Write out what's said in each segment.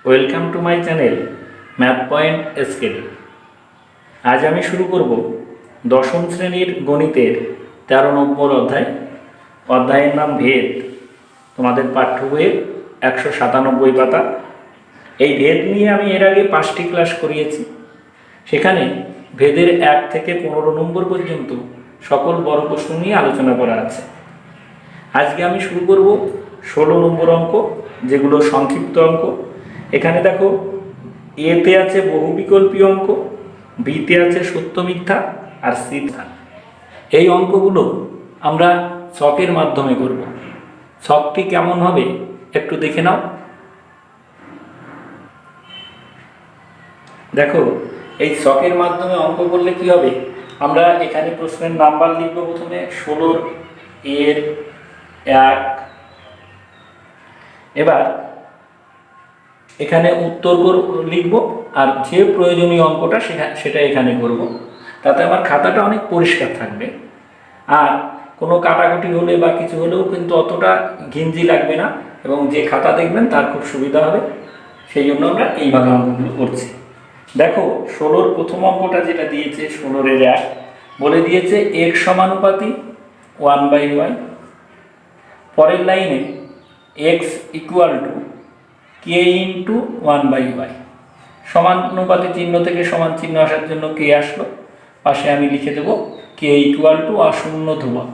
Welcome to my channel math point SKD. আজ আমি শুরু করব দশম শ্রেণীর গণিতের 13 নম্বর অধ্যায়ের নাম ভেদ। তোমাদের পাঠ্য বইয়ের 197 পাতা। এই ভেদ নিয়ে আমি এর আগে 5টি ক্লাস করিয়েছি। সেখানে ভেদের 1 থেকে 15 নম্বর পর্যন্ত সকল বড় প্রশ্ন নিয়ে আলোচনা করা আছে। আজকে আমি শুরু করব 16 নম্বর অঙ্ক, যেগুলো সংক্ষিপ্ত অঙ্ক। এখানে দেখো, এতে আছে বহুবিকল্পী অঙ্ক, বিতে আছে সত্য মিথ্যা, আর সিতে। এই অঙ্কগুলো আমরা ছকের মাধ্যমে করব। ছকটি কেমন হবে একটু দেখে নাও। দেখো, এই ছকের মাধ্যমে অঙ্ক করলে কি হবে, আমরা এখানে প্রশ্নের নাম্বার লিখব। প্রথমে 16 এর 1। এবার এখানে উত্তর লিখব, আর যে প্রয়োজনীয় অঙ্কটা সেটা এখানে করব। তাতে আমার খাতাটা অনেক পরিষ্কার থাকবে, আর কোনো কাটাকুটি হলে বা কিছু হলেও কিন্তু অতটা ঘিঞ্জি লাগবে না, এবং যে খাতা দেখবেন তার খুব সুবিধা হবে। সেই জন্য আমরা এইভাবে অঙ্কগুলো করছি। দেখো, 16 প্রথম অঙ্কটা যেটা দিয়েছে, 16 এর 1 বলে দিয়েছে x সমানুপাতি 1/y। পরের লাইনে x equal two k into 1/y। সমানুপাতি চিহ্ন থেকে সমান চিহ্ন আসার জন্য k আসলো, পাশে আমি লিখে দেব k ইকুয়াল টু অশূন্য ধ্রুবক।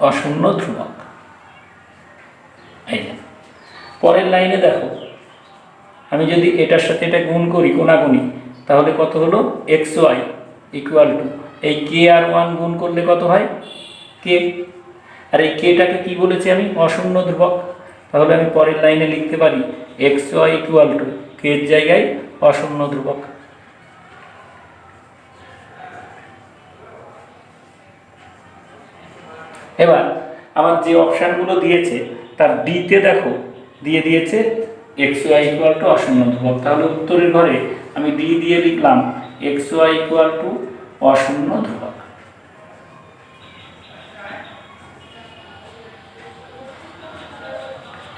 অশূন্য ধ্রুবক। এই যে পরের লাইনে দেখো, আমি যদি এটার সাথে এটা গুণ করি, কোনাগুনি, তাহলে কত হলো xy ইকুয়াল টু এই k আর 1 গুণ করলে কত হয় k। আর এই কেটাকে কি বলেছি আমি, অশূন্য ধ্রুবক। তাহলে আমি পরের লাইনে লিখতে পারি xy ইকুয়াল টু k এর জায়গায় অশূন্য ধ্রুবক। এবার আমার যে অপশানগুলো দিয়েছে তার ডিতে দেখো দিয়ে দিয়েছে xy ইকুয়াল টু অশূন্য ধ্রুবক। তাহলে উত্তরের ঘরে আমি ডি দিয়ে লিখলাম xy ইকুয়াল টু অশূন্য ধ্রুবক।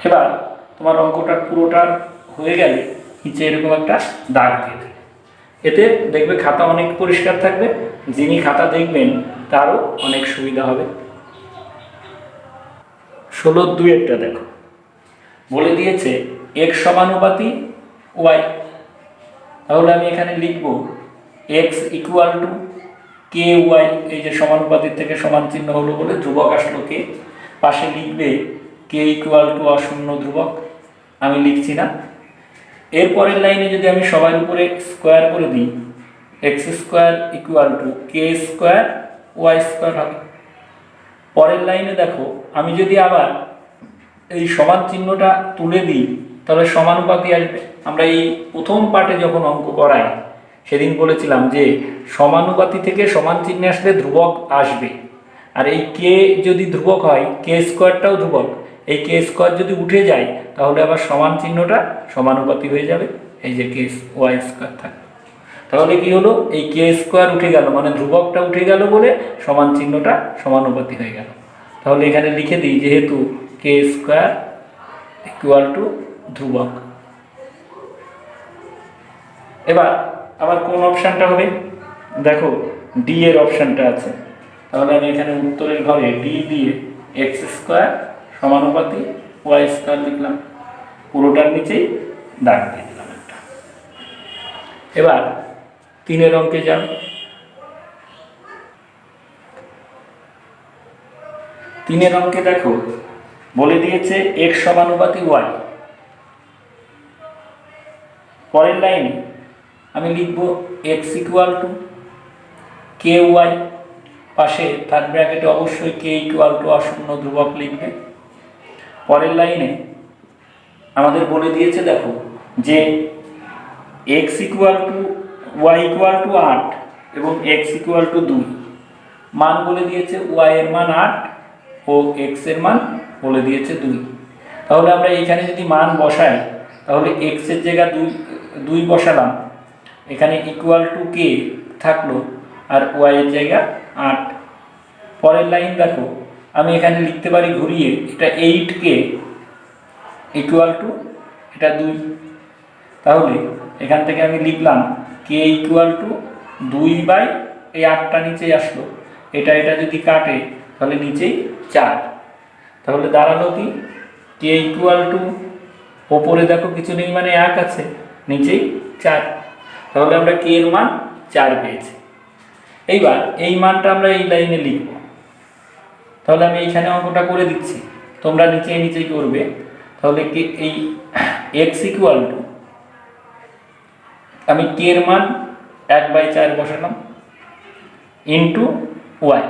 এবার তোমার অঙ্কটা পুরোটা হয়ে গেলে নিচে এরকম একটা দাগ দিয়ে দেবে। এতে দেখবে খাতা অনেক পরিষ্কার থাকবে, যিনি খাতা দেখবেন তারও অনেক সুবিধা হবে। 16-2 দেখো, বলে দিয়েছে x সমানুপাতি y। তাহলে আমি এখানে লিখব x ইকুয়াল টু ky। এই যে সমানুপাতির থেকে সমান চিহ্ন হলো বলে ধ্রুবক আসলো k, পাশে লিখবে k ইকুয়াল টু অশূন্য ধ্রুবক। আমি লিখছি না। এরপরের লাইনে যদি আমি সবার উপরে স্কোয়ার করে দিই, x square equal to k square y square হবে। পরের লাইনে দেখো, আমি যদি আবার এই সমান চিহ্নটা তুলে দিই তাহলে সমানুপাতি আসবে। আমরা এই প্রথম পার্টে যখন অঙ্ক করাই সেদিন বলেছিলাম যে সমানুপাতি থেকে সমান চিহ্নে আসলে ধ্রুবক আসবে, আর এই কে যদি ধ্রুবক হয় কে স্কোয়ারটাও ধ্রুবক। এই কে স্কোয়ার যদি উঠে যায় তাহলে আবার সমান চিহ্নটা সমানুপাতি হয়ে যাবে, এই যে কে ওয়াই স্কোয়ার থাকবে। তাহলে কি হলো, এই কে স্কোয়ার উঠে গেল, মানে ধ্রুবকটা উঠে গেল বলে সমান চিহ্নটা সমানুপাতি হয়ে গেল। তাহলে এখানে লিখে দিই যেহেতু কে স্কোয়ার ইকুয়াল টু ধ্রুবক। এবার আবার কোন অপশানটা হবে, দেখো ডি এর অপশানটা আছে। তাহলে আমি এখানে উত্তরের ঘরে ডি দিয়ে এক্স স্কোয়ার সমানুপাতি ওয়াই স্কোয়ার লিখলাম, পুরোটার নিচেই দাগ দিয়ে দিলাম একটা। এবার 3 অঙ্কে যান। 3 অঙ্কে দেখো, বলে দিয়েছে x সমানুপাতি y। পরের লাইনে আমি লিখব x equal to k y, পাশে থার্ড ব্র্যাকেটে অবশ্যই কে ইকুয়াল টু অশূন্য ধ্রুবক লিখবে। পরের লাইনে আমাদের বলে দিয়েছে দেখো যে x equal two y equal to 8 এবং x ইকুয়াল টু 2। মান বলে দিয়েছে y এর মান 8 ও x এর মান বলে দিয়েছে 2। তাহলে আমরা এখানে যদি মান বসাই তাহলে x এর জায়গা 2 বসালাম, এখানে ইকুয়াল টু কে থাকলো, আর y এর জায়গা 8। পরের লাইন দেখো, আমি এখানে লিখতে পারি ঘুরিয়ে, এটা 8k ইকুয়াল টু এটা 2। তাহলে এখান থেকে আমি লিখলাম k ইকুয়াল টু 2 বাই এই 8টা নিচেই আসলো, এটা যদি কাটে তাহলে নিচেই 4। তাহলে দাঁড়ালো কি k ইকুয়াল টু, ওপরে দেখো কিছু নেই মানে 1 আছে, নিচেই 4। তাহলে আমরা k এর মান 4 পেয়েছি। এইবার এই মানটা আমরা এই লাইনে লিখব। তাহলে আমি এইখানে অঙ্কটা করে দিচ্ছি, তোমরা নিচেই করবে। তাহলে কি এই x ইকুয়াল টু, আমি k এর মান 1/4 বসালাম ইন্টু y।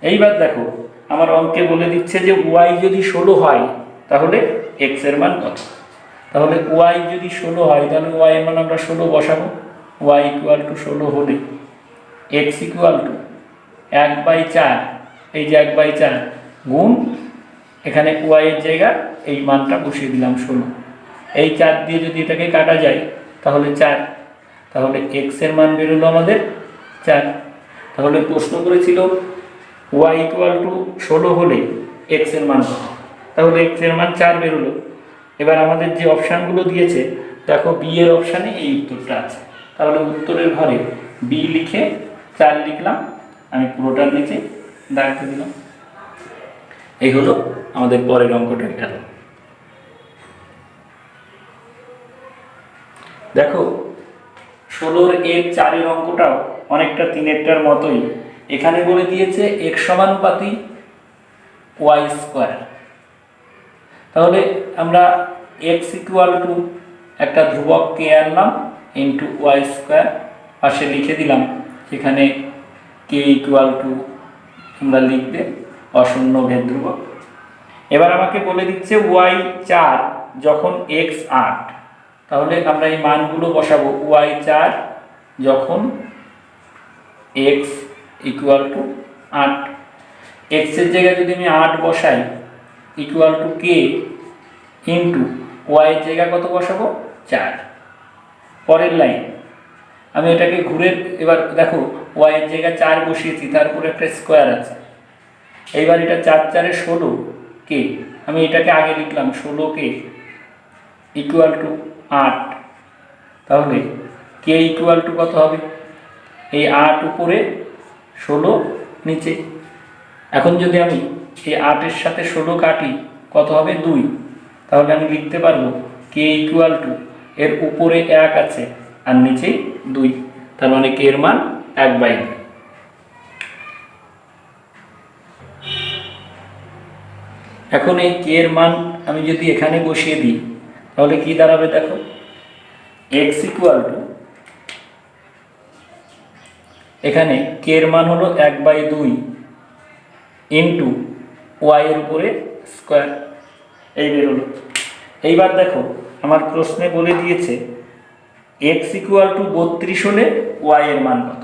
এইবার দেখো আমার অঙ্কে বলে দিচ্ছে যে y যদি 16 হয় তাহলে x এর মান কত। তাহলে y যদি 16 হয় তাহলে y এর মান আমরা 16 বসাবো। y ইকুয়াল টু 16 হলে x ইকুয়াল টু 1/4, এই যে 1/4 গুণ এখানে y এর জায়গা এই মানটা বসিয়ে দিলাম 16। এই 4 দিয়ে যদি এটাকে কাটা যায় তাহলে 4, তাহলে x এর মান বেরোলো আমাদের 4। তাহলে প্রশ্ন করেছিল y ইকুয়াল টু 16 হলে x এর মান কত, তাহলে x এর মান 4 বেরোলো। এবার আমাদের যে অপশানগুলো দিয়েছে দেখো বি এর অপশানে এই উত্তরটা আছে, তাহলে উত্তরের ঘরে বি লিখে 4 লিখলাম, আমি পুরোটার নিচে দাগ দিলাম। এই হলো আমাদের পরের অঙ্কটা গেল। দেখো 16 এর 4 অঙ্কটাও অনেকটা 3-এরটার মতোই। এখানে বলে দিয়েছে x সমানুপাতি y স্কোয়ার। তাহলে আমরা x ইকুয়াল টু একটা ধ্রুবক কে আনলাম ইন্টু y স্কোয়ার, পাশে লিখে দিলাম এখানে k ইকুয়াল টু তোমরা লিখবে অশূন্য ভেদ ধ্রুবক। এবার আমাকে বলে দিচ্ছে y 4 যখন x 8, তাহলে আমরা এই মানগুলো বসাবো। y 4 যখন x ইকুয়াল টু 8, x এর জায়গায় যদি আমি 8 বসাই equal to k into y এর জায়গায় কত বসাবো 4। পরের লাইন আমি এটাকে ঘুরে, এবার দেখো y এর জায়গায় 4 বসিয়েছি, তারপরে একটা স্কোয়ার আছে। এইবার এটা 4 4 16 k, আমি এটাকে আগে লিখলাম 16k ইকুয়াল টু 8। তাহলে k ইকুয়াল টু কত হবে, এই 8 উপরে 16 নিচে। এখন যদি আমি এই 8 এর সাথে 16 কাটি কত হবে 2, তাহলে আমি লিখতে পারবো k ইকুয়াল টু এর উপরে 1 আছে আর নিচে 2, তার মানে k এর মান 1/2। এখন এই k এর মান আমি যদি এখানে বসিয়ে দিই তাহলে কি দাঁড়াবে দেখো, x ইকুয়াল টু এখানে k এর মান হলো 1/2 ইন্টু y এর উপরে স্কোয়ার, এই বেরোলো। এইবার দেখো আমার প্রশ্নে বলে দিয়েছে x ইকুয়াল টু 32 হলে y এর মান কত।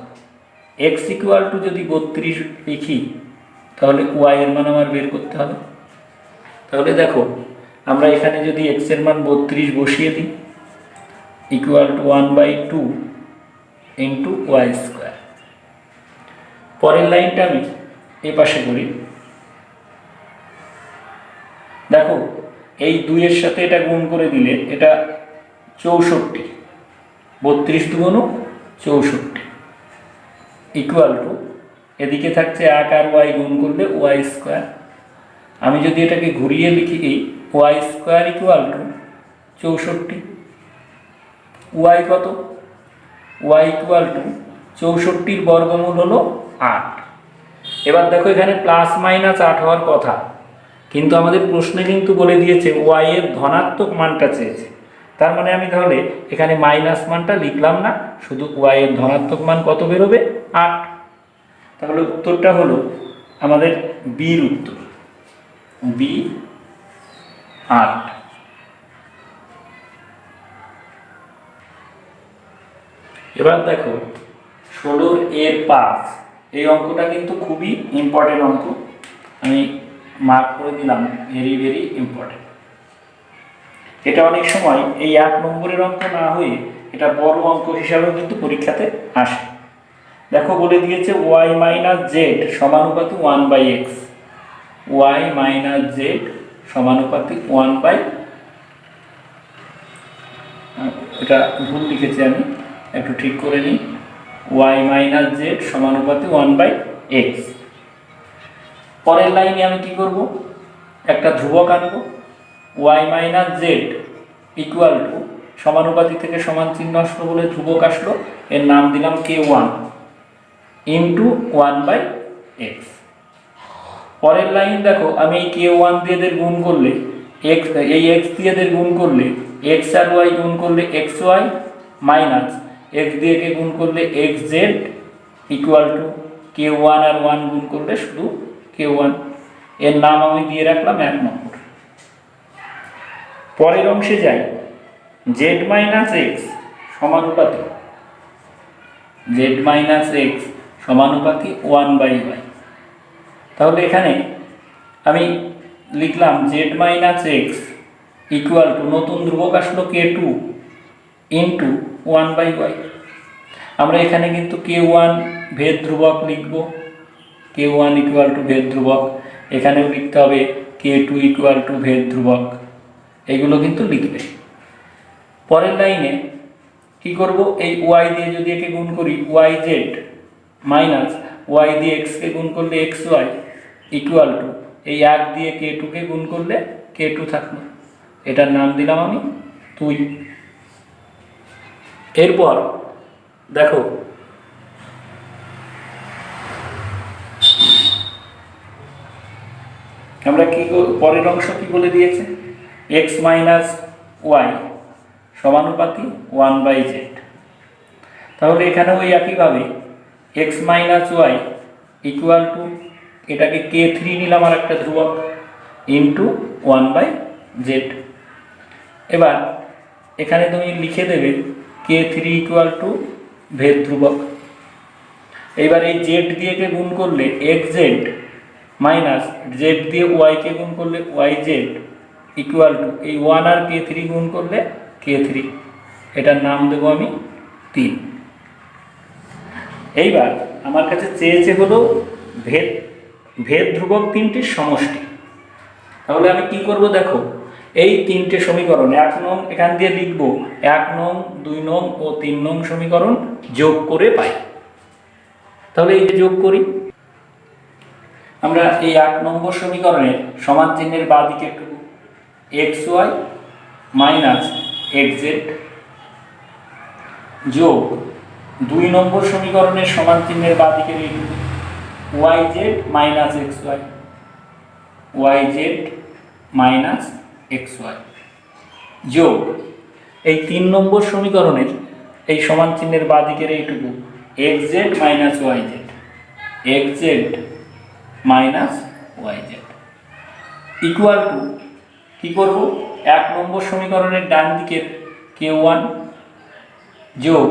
x ইকুয়াল টু যদি 32 লিখি তাহলে y এর মান আমার বের করতে হবে। তাহলে দেখো আমরা এখানে যদি x এর মান 32 বসিয়ে দিই equal to 1/2 into y square. পরের লাইনটা আমি এই পাশে করি। দেখো এই 2 এর সাথে এটা গুণ করে দিলে এটা 64, 32 দুগুণ 64 ইকুয়াল টু এদিকে থাকছে 8 আর y গুণ করলে y স্কোয়ার। আমি যদি এটাকে ঘুরিয়ে লিখি y square equal to 64, y কত, y ইকুয়াল টু 64 বর্গমূল হলো 8। এবার দেখো এখানে প্লাস মাইনাস 8 হওয়ার কথা, কিন্তু আমাদের প্রশ্নে কিন্তু বলে দিয়েছে y এর ধনাত্মক মানটা চেয়েছে। তার মানে আমি তাহলে এখানে মাইনাস মানটা লিখলাম না, শুধু y এর ধনাত্মক মান কত বেরোবে 8। তাহলে উত্তরটা হলো আমাদের বির উত্তর, বি 8। এবার দেখো 16 এর 5, এই অঙ্কটা কিন্তু খুবই ইম্পর্টেন্ট অঙ্ক, আমি মার্ক করে দিলাম ভেরি ভেরি ইম্পর্টেন্ট। এটা অনেক সময় এই 1 নম্বরের অঙ্ক না হয়ে এটা বড় অঙ্ক হিসাবেও কিন্তু পরীক্ষাতে আসে। দেখো বলে দিয়েছে ওয়াই মাইনাস জেড সমানুপাতি 1/x, ওয়াই মাইনাস জেড সমানুপাতি 1/, এটা ভুল লিখেছি আমি, একটু ঠিক করে নিই, ওয়াই মাইনাস জেড সমানুপাতি 1/x। পরের লাইনে আমি কি করব, একটা ধ্রুবক আনব, Y minus Z equal to সমানুপাতি থেকে সমান চিহ্ন আসলো বলে ধ্রুবক আসলো, এর নাম দিলাম k1 ইন্টু 1/x। পরের লাইন দেখো, আমি এই k1 দিয়ে এদের গুণ করলে x, এই x দিয়ে এদের গুণ করলে x আর y গুণ করলে xy মাইনাস x দিয়ে কে গুণ করলে xz ইকুয়াল টু k1 আর 1 গুণ করলে শুধু k1, এর নাম আমি দিয়ে রাখলাম 1 নম্বর। পরের অংশে যাই, z minus x সমানুপাতি, z minus x সমানুপাতি 1/y। তাহলে এখানে আমি লিখলাম z minus x equal two, নতুন ধ্রুবক আসলো k2 ইন্টু 1/y। আমরা এখানে কিন্তু k1 ভেদ ধ্রুবক লিখব, k1 ইকুয়াল টু ভেদ ধ্রুবক, এখানেও লিখতে হবে k2 ইকুয়াল টু ভেদ ধ্রুবক, এগুলো কিন্তু লিখবে। পরের লাইনে কি করব, এই y দিয়ে যদি একে গুণ করি yz মাইনাস y দিয়ে x কে গুণ করলে xy ইকুয়াল টু এই 1 দিয়ে k2 কে গুণ করলে k2 থাকলো, এটার নাম দিলাম আমি 2। এরপর দেখো আমরা কি পরের অংশ কি বলে দিয়েছে, x মাইনাস y সমানুপাতি 1/z। তাহলে এখানে ওই একইভাবে x minus y equal to, এটাকে k3 নিলাম আর একটা ধ্রুবক, ইন্টু 1/z। এবার এখানে তুমি লিখে দেবে k3 ইকুয়াল টু ভেদ ধ্রুবক। এইবার এই z দিয়ে কে গুণ করলে xz মাইনাস z দিয়ে y কে গুণ করলে yz ইকুয়াল টু এই 1 আর k3 গুণ করলে k3, এটার নাম দেবো আমি 3। এইবার আমার কাছে চেয়েছে হলো ভেদ ধ্রুবক তিনটির সমষ্টি। তাহলে আমি কি করব, দেখো এই তিনটে সমীকরণ 1 নং এখান দিয়ে লিখব, 1 নং 2 নং ও 3 নং সমীকরণ যোগ করে পাই। তাহলে এই যে যোগ করি, আমরা এই 1 নম্বর সমীকরণের সমান চিহ্নের বাঁ দিকে একটু xy মাইনাস xz যোগ 2 নম্বর সমীকরণের সমান চিহ্নের বাঁ দিকে লিখব yz minus xy, yz minus xy যোগ এই 3 নম্বর সমীকরণের এই সমান চিহ্নের বাঁ দিকের এইটুকু xz minus yz, xz minus yz equal to কি করব, 1 নম্বর সমীকরণের ডান দিকের k1 যোগ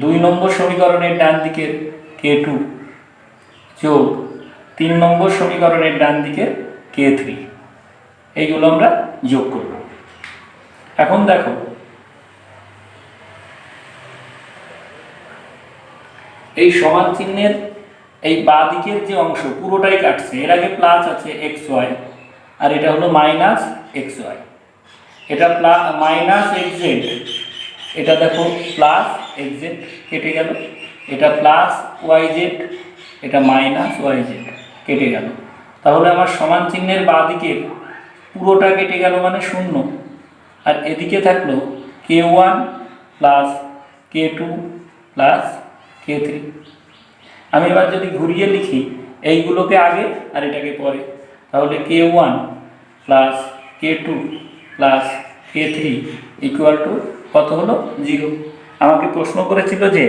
2 নম্বর সমীকরণের ডান দিকের k2 যোগ 3 নম্বর সমীকরণের ডান দিকের k3, এইগুলো আমরা যোগ করব। এখন দেখো এই সমান চিহ্নের এই বাঁ দিকের যে অংশ পুরোটাই কাটছে, এর আগে প্লাস আছে xy আর এটা হলো মাইনাস xy, এটা মাইনাস xz, এটা দেখো প্লাস xz কেটে গেল, এটা প্লাস yz, এটা মাইনাস yz কেটে গেল। তাহলে আমার সমান চিহ্নের বাঁ দিকে পুরোটা কেটে গেল মানে 0, আর এদিকে থাকলো k1 plus k2 plus k3। আমি এবার যদি ঘুরিয়ে লিখি এইগুলোকে আগে আর এটাকে পরে, তাহলে k1 plus k2 plus k3 equal to কত হলো 0। আমাকে প্রশ্ন করেছিল যে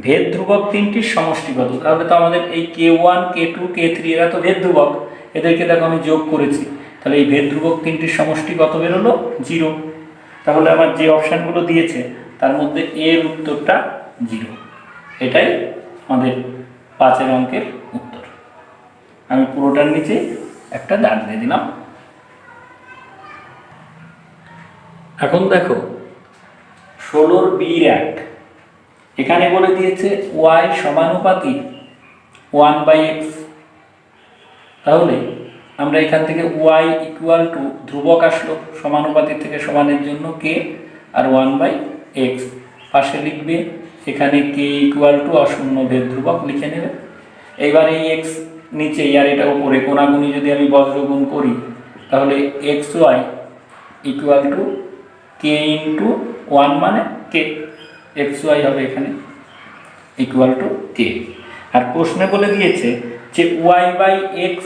ভেদ ধ্রুবক তিনটির সমষ্টি কত, তাহলে তো আমাদের এই k1 k2 k3 এরা তো ভেদ ধ্রুবক, এদেরকে দেখো আমি যোগ করেছি, তাহলে এই ভেদ ধ্রুবক তিনটির সমষ্টি কত বেরোলো 0। তাহলে আমার যে অপশানগুলো দিয়েছে তার মধ্যে এর উত্তরটা 0, এটাই আমাদের 5 অঙ্কের উত্তর। আমি পুরোটার নিচে একটা দাগ দিয়ে দিলাম। এখন দেখো 16 বির 1, এখানে বলে দিয়েছে y সমানুপাতিক 1/x। তাহলে আমরা এখান থেকে y ইকুয়াল টু ধ্রুবক আসলো সমানুপাতিক থেকে সমানের জন্য k আর 1/x পাশে লিখবে, এখানে k ইকুয়াল টু অশূন্য ভেদ ধ্রুবক লিখে নেবে। এইবার এই x নিচে আর এটা উপরে কোণাগুণি যদি আমি বজ্রগুণ করি তাহলে xy equal to k into 1 মানে k, xy হবে এখানে ইকুয়াল টু k। আর প্রশ্নে বলে দিয়েছে যে y/x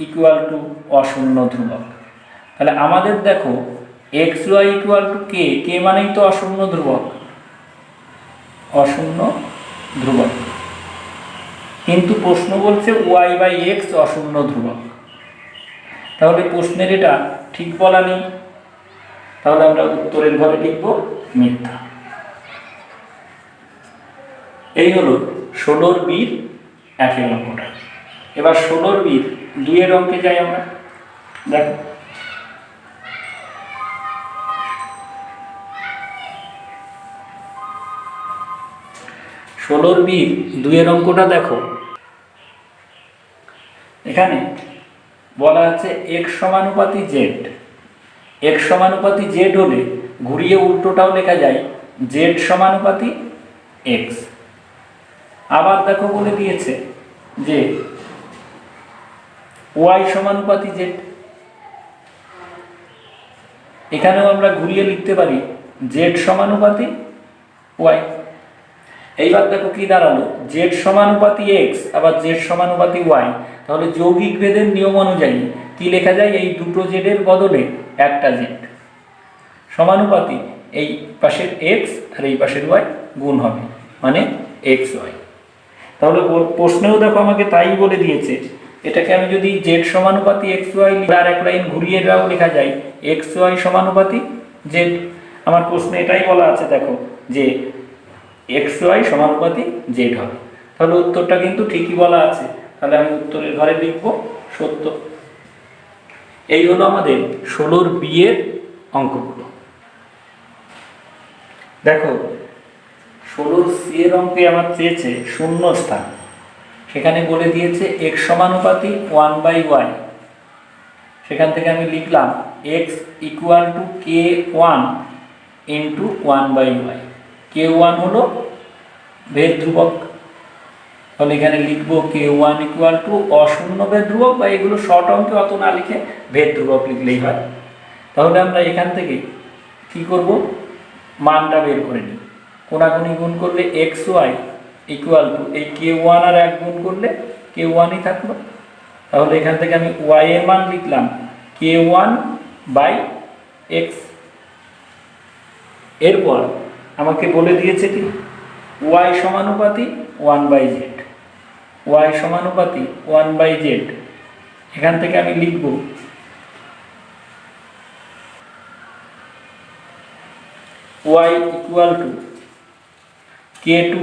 ইকুয়াল টু অশূন্য ধ্রুবক। তাহলে আমাদের দেখো xy equal to k, k মানেই তো অশূন্য ধ্রুবক, অশূন্য ধ্রুবক। কিন্তু প্রশ্ন বলছে y/x অশূন্য ধ্রুবক। তাহলে প্রশ্নের এটা ঠিক বলা নেই, তাহলে আমরা উত্তরের ঘরে লিখব মিথ্যা। এই হলো 16 বির 1 অঙ্কটা। এবার 16 বির 2 অঙ্কে যাই আমরা। দেখো ষোলোর বির 2 অঙ্কটা দেখো, এখানে বলা আছে x সমানুপাতি z। x সমানুপাতি z হলে ঘুরিয়ে উল্টোটাও লেখা যায় z সমানুপাতি x। আবার দেখো বলে দিয়েছে যে y সমানুপাতি z, এখানেও আমরা ঘুরিয়ে লিখতে পারি z সমানুপাতি y। এইবার দেখো কি দাঁড়ালো, z সমানুপাতি x আবার z সমানুপাতি y। তাহলে যৌগিক ভেদের নিয়ম অনুযায়ী কি লেখা যায়, এই দুটো z এর বদলে একটা z সমানুপাতি এই পাশের x আর এই পাশের y গুণ হবে, মানে xy। তাহলে প্রশ্নেও দেখো আমাকে তাই বলে দিয়েছে। এটাকে আমি যদি z সমানুপাতি xy আর এক লাইন ঘুরিয়ে দাও লেখা যায় xy সমানুপাতি z। আমার প্রশ্নে এটাই বলা আছে দেখো যে xy সমানুপাতি z হবে। তাহলে উত্তরটা কিন্তু ঠিকই বলা আছে, তাহলে আমি উত্তরের ঘরে লিখব সত্য। এই হলো আমাদের 16 বিয়ের অঙ্কগুলো। দেখো 16 সি এর অঙ্কে আমার চেয়েছে শূন্য স্থান, সেখানে বলে দিয়েছে x সমানুপাতি 1/y। সেখান থেকে আমি লিখলাম x equal two k1 into 1/y। k1 হলো ভেদ ধ্রুবক, তাহলে এখানে লিখবো k1 ইকুয়াল টু অশূন্য ভেদ ধ্রুবক, বা এগুলো শর্ট অঙ্কে অত না লিখে ভেদ ধ্রুবক লিখলেই হয়। তাহলে আমরা এখান থেকে কি করব, মানটা বের করে নিই। কোনাকুনি গুণ করলে xy ইকুয়াল টু এই k1 আর 1 গুণ করলে k1ই থাকলো। তাহলে এখান থেকে আমি y এর মান লিখলাম k1/x। এরপর আমাকে বলে দিয়েছে কি y সমানুপাতি 1/z, y সমানুপাতি 1/z। এখান থেকে আমি লিখব y equal to k2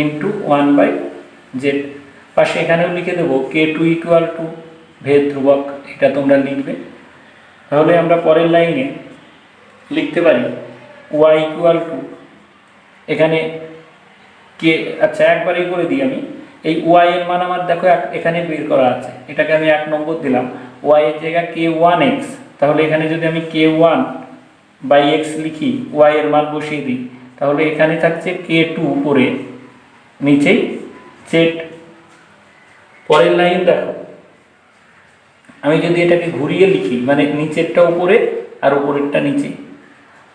into 1/z। পাশে এখানেও লিখে দেবো k2 ইকুয়াল টু ভেদ ধ্রুবক, এটা তোমরা লিখবে। তাহলে আমরা পরের লাইনে লিখতে পারি y ইকুয়াল টু, এখানে কে, আচ্ছা একবারই করে দিই আমি। এই y এর মান আমার দেখো এখানে বের করা আছে, এটাকে আমি 1 নম্বর দিলাম। y এর জায়গায় k1x, তাহলে এখানে যদি আমি k1/x লিখি, y এর মান বসিয়ে দিই, তাহলে এখানে থাকছে k2 উপরে, নিচেই z। পরের লাইন দেখো, আমি যদি এটাকে ঘুরিয়ে লিখি, মানে নিচেরটা উপরে আর উপরেরটা নিচে,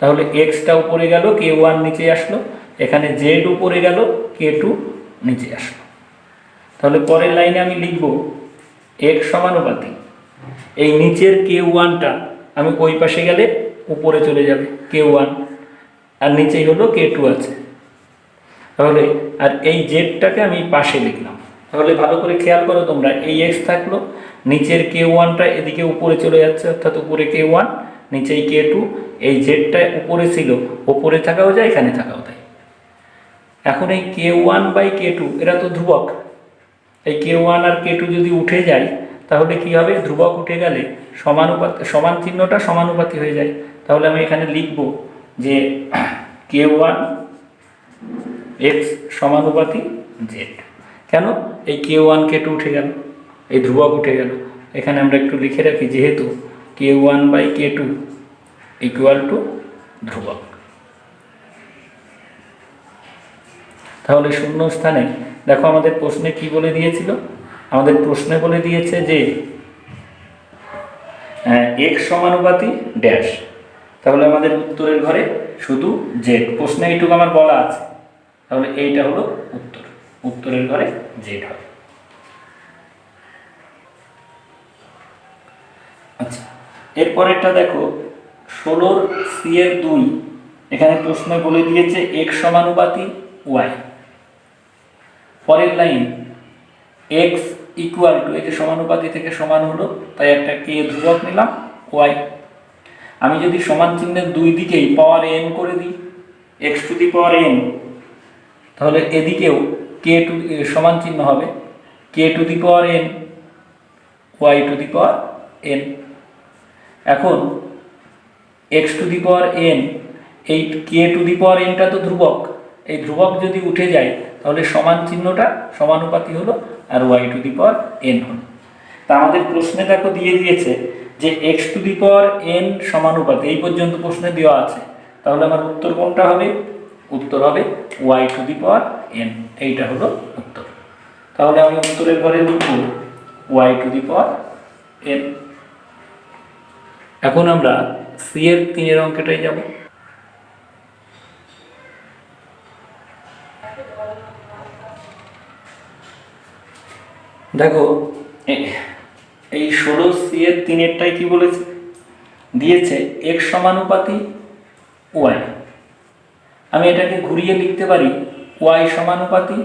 তাহলে xটা উপরে গেল, k1 নিচে আসলো, এখানে z উপরে গেল, k2 নিচে আসলো। তাহলে পরের লাইনে আমি লিখব x সমানুপাতি এই নিচের k1টা আমি ওই পাশে গেলে উপরে চলে যাবে k1, আর নিচেই হলো k2 আছে। তাহলে আর এই জেডটাকে আমি পাশে লিখলাম। তাহলে ভালো করে খেয়াল করো তোমরা, এই x থাকলো, নিচের k1টা এদিকে উপরে চলে যাচ্ছে, অর্থাৎ উপরে k1 নিচেই k2। এই জেডটা উপরে ছিল, উপরে থাকাও যায়, এখানে থাকাও যায়। এখন এই k1/k2 এরা তো ধ্রুবক, এই k1 আর k2 যদি উঠে যায় তাহলে কি হবে, ধ্রুবক উঠে গেলে সমান চিহ্নটা সমানুপাতি হয়ে যায়। তাহলে আমি এখানে লিখব যে k1 এক্স সমানুপাতি জেড। কেন? এই K1 K2 উঠে গেল, এই ধ্রুবক উঠে গেল। এখানে আমরা একটু লিখে রাখি, যেহেতু K1/K2 ইকুয়াল টু ধ্রুবক। তাহলে শূন্য স্থানে দেখো আমাদের প্রশ্নে কি বলে দিয়েছিল, আমাদের প্রশ্নে বলে দিয়েছে যে এক্স সমানুপাতি ড্যাশ। তাহলে আমাদের উত্তরের ঘরে শুধু জেড, প্রশ্নে এইটুকু আমার বলা আছে, তাহলে এইটা হলো উত্তর, উত্তরের ঘরে জেড হবে। আচ্ছা, এরপরেরটা দেখো 16C/2, এখানে প্রশ্নে বলে দিয়েছে এক্স সমানুপাতি ওয়াই। পরের লাইন এক্স ইকুয়াল টু, এই যে সমানুপাতি থেকে সমান হলো, তাই একটা কে ধ্রুবক নিলাম, ওয়াই। আমি যদি সমান চিহ্নের দুই দিকেই পাওয়ার এন করে দিই, X to the power N, তাহলে এদিকেও কে টু সমান চিহ্ন হবে K to the power N Y to the power N. এখন X to the power N, এই কে টু দি পাওয়ার এনটা তো ধ্রুবক, এই ধ্রুবক যদি উঠে যায় তাহলে সমান চিহ্নটা সমানুপাতি হলো, আর Y to the power N হলো। তা আমাদের প্রশ্নে দেখো দিয়ে দিয়েছে যে X to the power N সমানুপাতি, এই পর্যন্ত প্রশ্নে দেওয়া আছে। তাহলে আমার উত্তর কোনটা হবে? উত্তর হবে y to the power n, এইটা হলো উত্তর। তাহলে আমি উত্তরের ঘরে লিখব y to the power N. এখন আমরা সি এর 3 অঙ্কটাই যাব। দেখো এই 16C/3 কি বলেছে, দিয়েছে এক্স সমানুপাতি ওয়াই। আমি এটাকে ঘুরিয়ে লিখতে পারি ওয়াই সমানুপাতি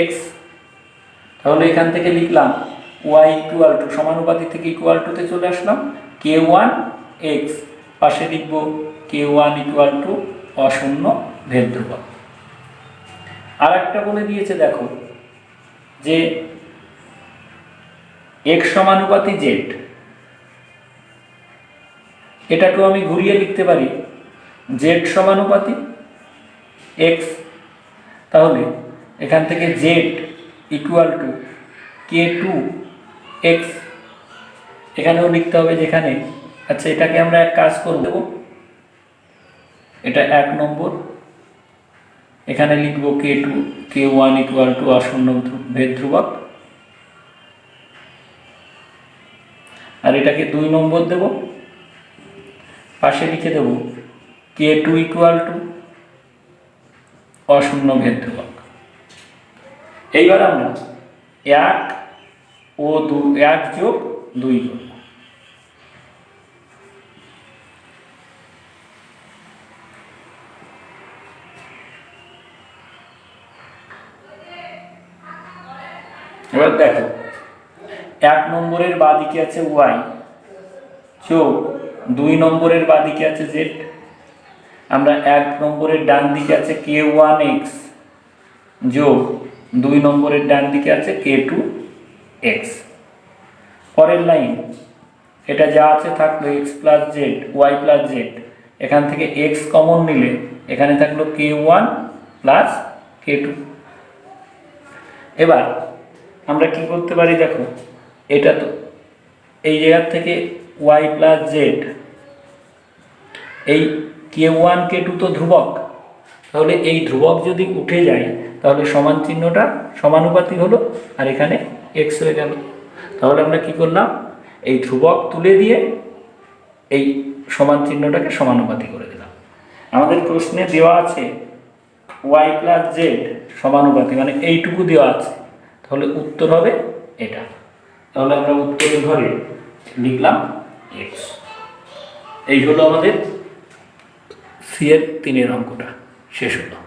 এক্স। তাহলে এখান থেকে লিখলাম ওয়াই ইকুয়াল টু, সমানুপাতি থেকে ইকুয়াল টুতে চলে আসলাম, K1x, পাশে লিখব K1 ইকুয়াল টু অশূন্য ভেদ ধ্রুবক। আর একটা বলে দিয়েছে দেখো যে এক্স সমানুপাতি জেড, এটাকেও আমি ঘুরিয়ে লিখতে পারি জেড সমানুপাতি এক্স। তাহলে এখান থেকে জেড ইকুয়াল টু K2x, এখানেও লিখতে হবে যেখানে। আচ্ছা, এটাকে আমরা এক কাজ করে দেব, এটা 1 নম্বর, এখানে লিখব K1 ইকুয়াল টু অশূন্য ভেদ ধ্রুবক, আর এটাকে 2 নম্বর দেব, পাশে লিখে দেব K2 ইকুয়াল টু অশূন্য ভেদ ধ্রুবক। এইবার আমরা 1 ও 2, 1 যোগ 2 করব। এবার দেখো 1 নম্বরের বাঁদিকে আছে ওয়াই যোগ 2 নম্বরের বাঁদিকে আছে জেড। আমরা 1 নম্বরের ডান দিকে আছে K1x যোগ 2 নম্বরের ডান দিকে আছে K2x। পরের লাইন, এটা যা আছে থাকলো x plus z, y plus z, এখান থেকে x কমন নিলে এখানে থাকলো K1 প্লাস K2। এবার আমরা কি করতে পারি দেখো, এটা তো এই জায়গা থেকে ওয়াই প্লাস জেড, এই K1 K2 তো ধ্রুবক, তাহলে এই ধ্রুবক যদি উঠে যায় তাহলে সমান চিহ্নটা সমানুপাতি হলো, আর এখানে x হয়ে গেল। তাহলে আমরা কি করলাম, এই ধ্রুবক তুলে দিয়ে এই সমান চিহ্নটাকে সমানুপাতি করে দিলাম। আমাদের প্রশ্নে দেওয়া আছে ওয়াই প্লাস জেড সমানুপাতি, মানে এইটুকু দেওয়া আছে, তাহলে উত্তর হবে এটা। তাহলে আমরা উত্তরের ঘরে লিখলাম x। এই হলো আমাদের সি এর 3 অঙ্কটা শেষ হলো।